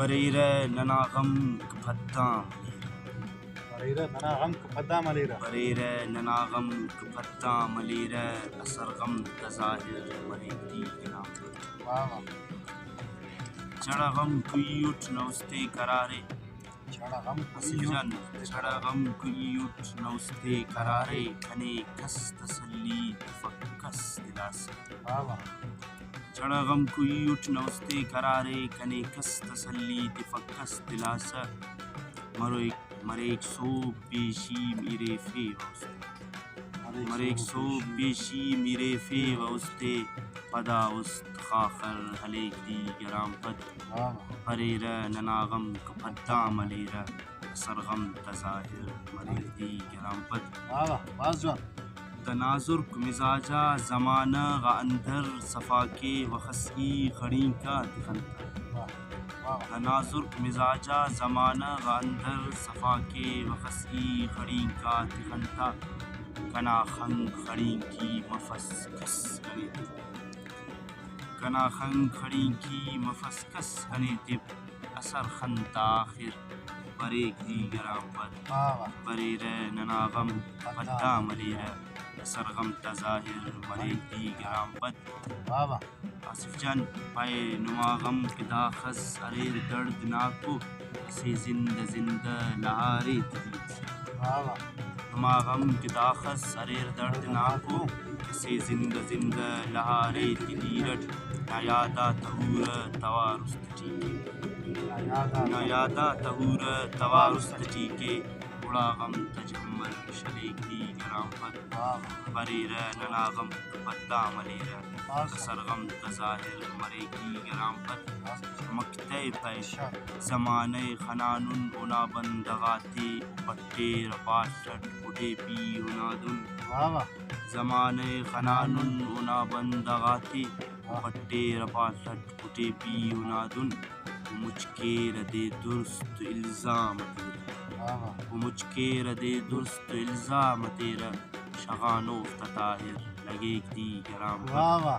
بریرہ ننا غم کپھتاں بریرہ ننا غم کپھتاں ملیرہ بریرہ ننا غم کپھتاں ملیرہ اثر غم تظاہر مریک دی گنا واہ واہ چڑا غم کوئی اٹھ نوستے قرارے چھڑا غم آصف جان چڑا غم کوئی اٹھ نوستے قرارے کھنے کس تسلی تفکس دلاس واہ واہ چڑا غم کوئی اٹھ نوستے قرارے کھنے کس تسلی تفکس دلاس مریک سو پیشی میرے فے وستے مریک سو پیشی میرے فے وستے پدا است خاخر ہلیک دی گرام پد واہ واہ بریرہ ننا غم کپھتاں ملیرہ اثر غم تظاہر مریک دی گرام پد واہ واہ باز جوان تناظر مزاجا زمانہ غا اندر صفا کے وخسی خڑیں کا تخنتا واہ واہ تناظر مزاجا زمانہ غا اندر صفا کے وخسی خڑیں کا تخنتا کنا خنگ خڑیں کی مفس کس گنے کنا خنگ خڑیں کی مفس کس گنے تب اثر خنتا آخر بریک دی گرام پد واہ واہ بریرہ ننا غم کپھتاں ملیرہ اثر غم تظاہر مریک دی گرام پد واہ واہ آصف جان پائے نما غم کدا خز اریر درد ناکو سے زندہ زندہ لہارے تدیس واہ واہ نما غم کدا خز اریر درد ناکو سے زندہ زندہ لہارے تدیرٹ نایادا تہور توارست ٹھیکے نایادا تہور توارست ٹھیکے اڑا غم تجمل شلیک دی گرام پد بریرہ ننا غم کپھتاں ملیرہ اثر غم تظاہر مریک دی گرام پد مکتے پیش زمانۂ خنانن اونا بندغاتے پٹے رپاشٹ اٹھے پی ہنادن واہ واہ زمانۂ خنانن اونا بندغاتے پٹے رپاشٹ اٹھے پی ہنادن مجھ کے ردے درست الزام تیرا واہ واہ مجھ کے ردے درست الزام تیرا شغانو فتاہر لگیک دی گرام پد واہ واہ